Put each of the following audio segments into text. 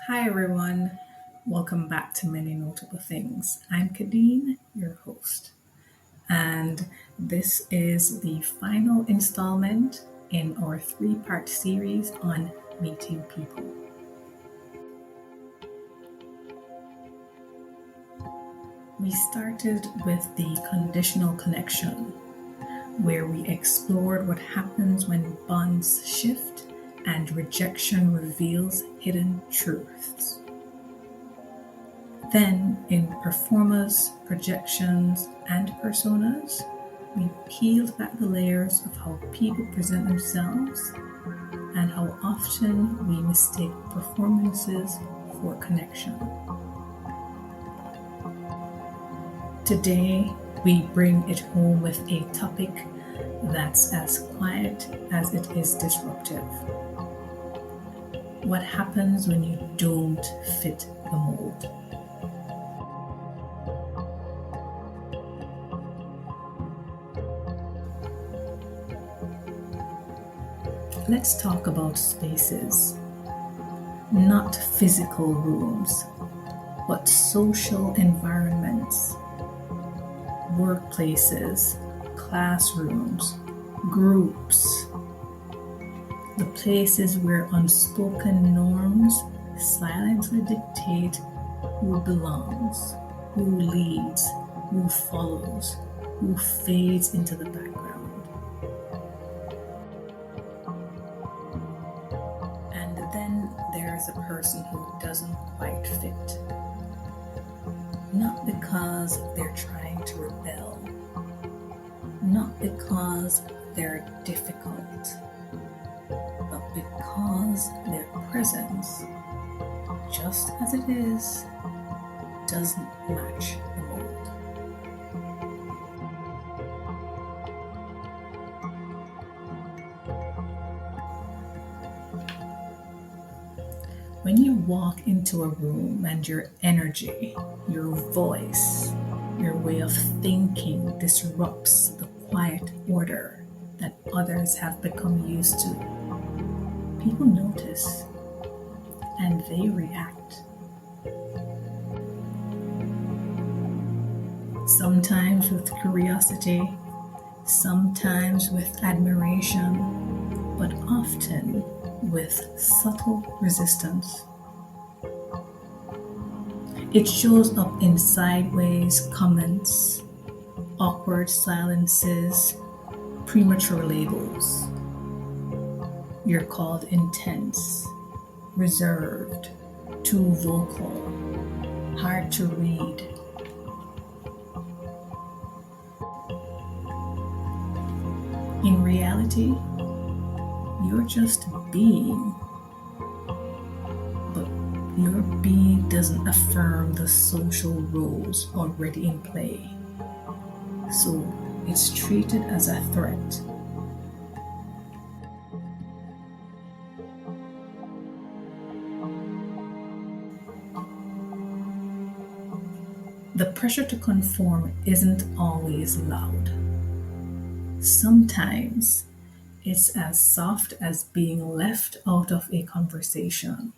Hi everyone, welcome back to Many Notable Things. I'm Kadeen, your host, and this is the final installment in our three-part series on meeting people. We started with the conditional connection, where we explored what happens when bonds shift and rejection reveals hidden truths. Then, in performers, projections, and personas, we peeled back the layers of how people present themselves and how often we mistake performances for connection. Today, we bring it home with a topic that's as quiet as it is disruptive. What happens when you don't fit the mold? Let's talk about spaces, not physical rooms, but social environments, workplaces, classrooms, groups, the places where unspoken norms silently dictate who belongs, who leads, who follows, who fades into the background. And then there's a person who doesn't quite fit. Not because they're trying to rebel, not because they're difficult, but because their presence, just as it is, doesn't match the mold. When you walk into a room and your energy, your voice, your way of thinking disrupts the quiet order that others have become used to, people notice and they react. Sometimes with curiosity, sometimes with admiration, but often with subtle resistance. It shows up in sideways comments, awkward silences, premature labels. You're called intense, reserved, too vocal, hard to read. In reality, you're just being, but your being doesn't affirm the social roles already in play. So it's treated as a threat. The pressure to conform isn't always loud. Sometimes it's as soft as being left out of a conversation,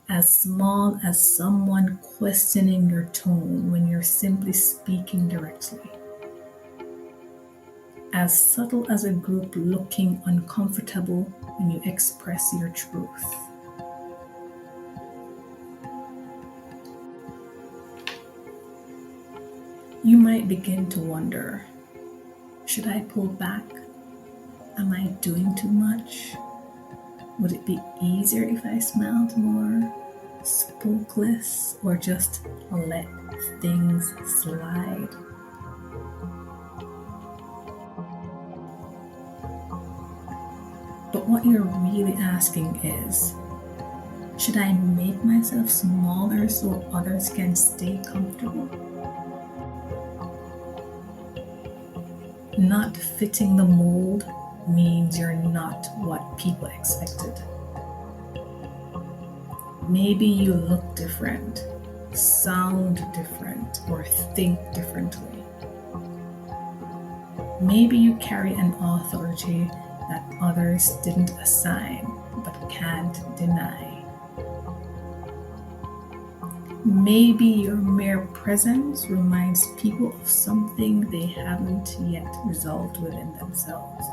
as small as someone questioning your tone when you're simply speaking directly, as subtle as a group looking uncomfortable when you express your truth. You might begin to wonder, should I pull back? Am I doing too much? Would it be easier if I smiled more, spoke less, or just let things slide? But what you're really asking is, should I make myself smaller so others can stay comfortable? Not fitting the mold means you're not what people expected. Maybe you look different, sound different, or think differently. Maybe you carry an authority that others didn't assign but can't deny. Maybe your mere presence reminds people of something they haven't yet resolved within themselves.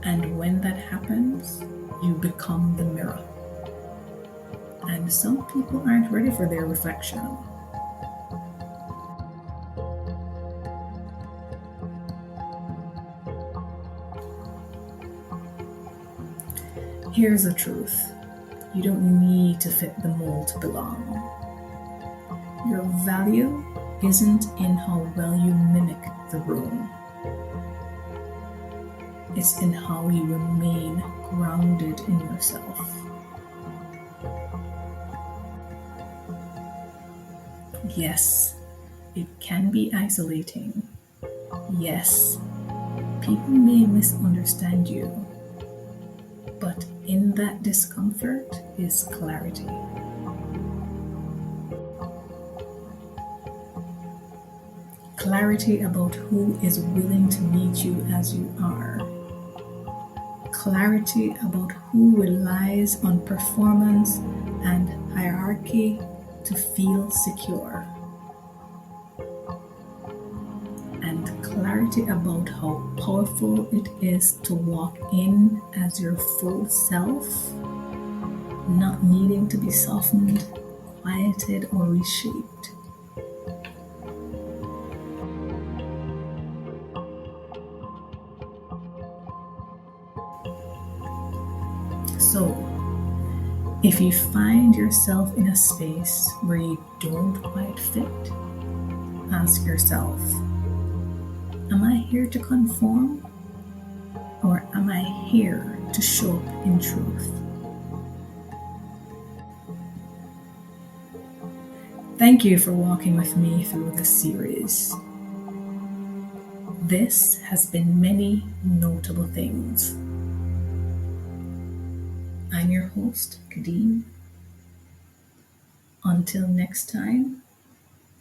And when that happens, you become the mirror. And some people aren't ready for their reflection. Here's the truth. You don't need to fit the mold to belong. Your value isn't in how well you mimic the room. It's in how you remain grounded in yourself. Yes, it can be isolating. Yes, people may misunderstand you. But in that discomfort is clarity. Clarity about who is willing to meet you as you are. Clarity about who relies on performance and hierarchy to feel secure. And clarity about how powerful it is to walk in as your full self, not needing to be softened, quieted, or reshaped. So, if you find yourself in a space where you don't quite fit, ask yourself, am I here to conform, or am I here to show up in truth? Thank you for walking with me through this series. This has been Many Notable Things. I'm your host, Kadeem. Until next time,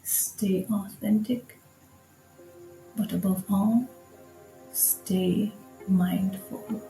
stay authentic, but above all, stay mindful.